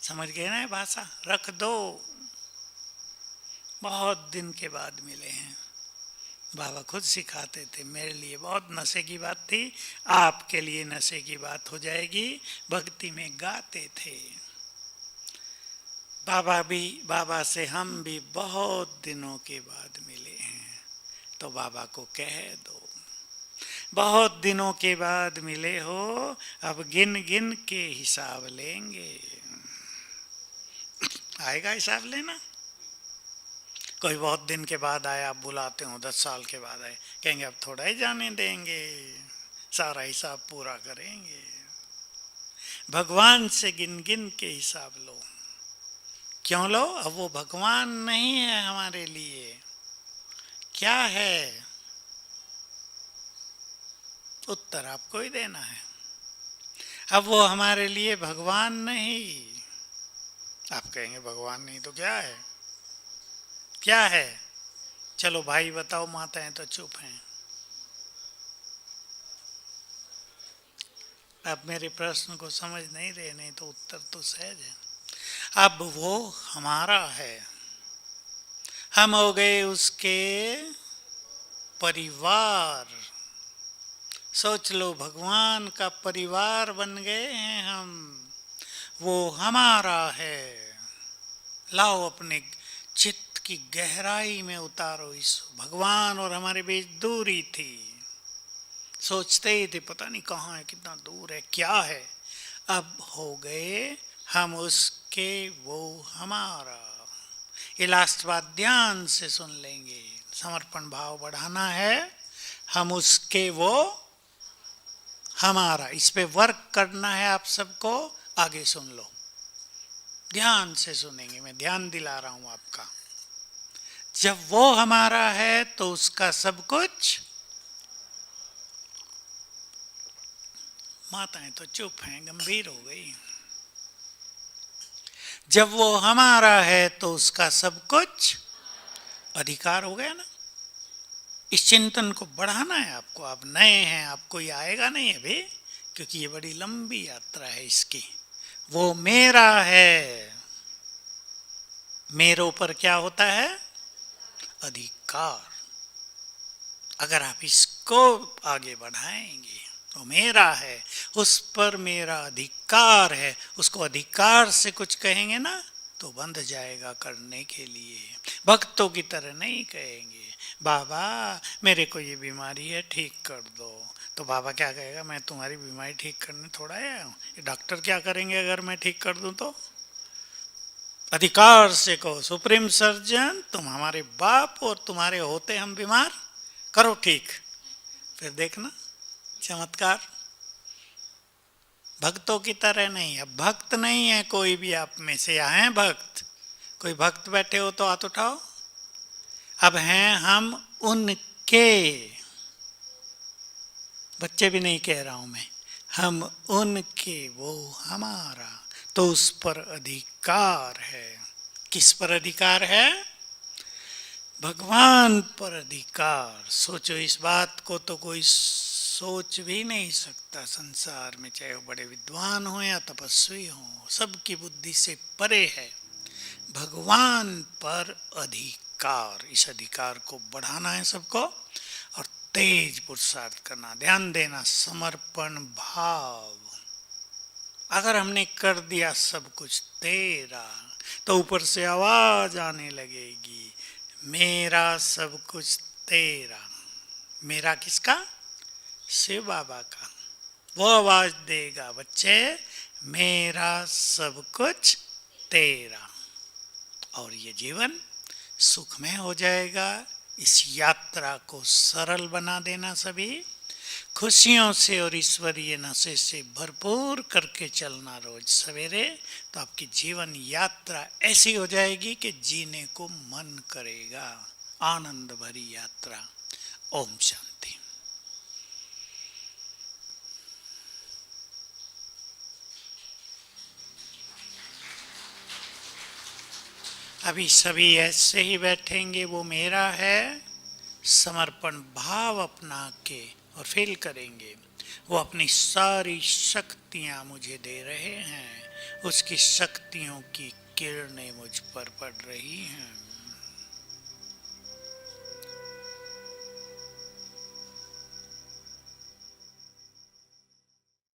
[SPEAKER 1] समझ गए ना ये भाषा? रख दो। बहुत दिन के बाद मिले हैं। बाबा खुद सिखाते थे, मेरे लिए बहुत नशे की बात थी, आपके लिए नशे की बात हो जाएगी। भक्ति में गाते थे। बाबा से हम भी बहुत दिनों के बाद मिले हैं, तो बाबा को कह दो, बहुत दिनों के बाद मिले हो, अब गिन गिन के हिसाब लेंगे। आएगा हिसाब लेना। कोई बहुत दिन के बाद आया, आप बुलाते हो, 10 साल के बाद आए, कहेंगे अब थोड़ा ही जाने देंगे, सारा हिसाब पूरा करेंगे। भगवान से गिन गिन के हिसाब लो। क्यों लो? अब वो भगवान नहीं है हमारे लिए। क्या है? उत्तर आपको ही देना है। अब वो हमारे लिए भगवान नहीं। आप कहेंगे भगवान नहीं तो क्या है? क्या है? चलो भाई बताओ, माताएं तो चुप हैं। आप मेरे प्रश्न को समझ नहीं रहे, नहीं तो उत्तर तो सहज है। अब वो हमारा है, हम हो गए उसके परिवार। सोच लो, भगवान का परिवार बन गए हैं हम। वो हमारा है। लाओ अपने चित्त की गहराई में उतारो। इस भगवान और हमारे बीच दूरी थी, सोचते ही थे पता नहीं कहाँ है, कितना दूर है, क्या है। अब हो गए हम उसके, वो हमारा। ये लास्ट बात ध्यान से सुन लेंगे। समर्पण भाव बढ़ाना है। हम उसके, वो हमारा। इस पे वर्क करना है आप सबको। आगे सुन लो, ध्यान से सुनेंगे, मैं ध्यान दिला रहा हूं आपका। जब वो हमारा है तो उसका सब कुछ। माताएं तो चुप हैं, गंभीर हो गई। जब वो हमारा है तो उसका सब कुछ अधिकार हो गया ना। इस चिंतन को बढ़ाना है आपको। आप नए हैं, आपको ये आएगा नहीं अभी, क्योंकि ये बड़ी लंबी यात्रा है इसकी। वो मेरा है। मेरे ऊपर क्या होता है? अधिकार। अगर आप इसको आगे बढ़ाएंगे तो मेरा है, उस पर मेरा अधिकार है, उसको अधिकार से कुछ कहेंगे ना तो बंध जाएगा करने के लिए। भक्तों की तरह नहीं कहेंगे बाबा मेरे को ये बीमारी है, ठीक कर दो। तो बाबा क्या कहेगा? मैं तुम्हारी बीमारी ठीक करने थोड़ा आया हूँ। ये डॉक्टर क्या करेंगे अगर मैं ठीक कर दूं तो? अधिकार से कहो, सुप्रीम सर्जन तुम हमारे बाप और तुम्हारे होते हम बीमार, करो ठीक। फिर देखना चमत्कार। भक्तों की तरह नहीं। अब भक्त नहीं है कोई भी आप में से, या हैं भक्त? कोई भक्त बैठे हो तो हाथ उठाओ। अब हैं हम उनके, बच्चे भी नहीं कह रहा हूं मैं, हम उनके, वो हमारा। तो उस पर अधिकार है। किस पर अधिकार है? भगवान पर अधिकार। सोचो इस बात को तो कोई सोच भी नहीं सकता संसार में, चाहे वो बड़े विद्वान हो या तपस्वी हो, सबकी बुद्धि से परे है। भगवान पर अधिकार। इस अधिकार को बढ़ाना है सबको और तेज पुरुषार्थ करना। ध्यान देना, समर्पण भाव। अगर हमने कर दिया सब कुछ तेरा, तो ऊपर से आवाज आने लगेगी, मेरा सब कुछ तेरा। मेरा किसका? शिव बाबा का। वो आवाज देगा, बच्चे मेरा सब कुछ तेरा। और ये जीवन सुखमय हो जाएगा। इस यात्रा को सरल बना देना सभी, खुशियों से और ईश्वरीय नशे से भरपूर करके चलना रोज सवेरे, तो आपकी जीवन यात्रा ऐसी हो जाएगी कि जीने को मन करेगा। आनंद भरी यात्रा। ओम शांति। अभी सभी ऐसे ही बैठेंगे। वो मेरा है, समर्पण भाव अपना के और फील करेंगे वो अपनी सारी शक्तियां मुझे दे रहे हैं, उसकी शक्तियों की किरणें मुझ पर पड़ रही हैं।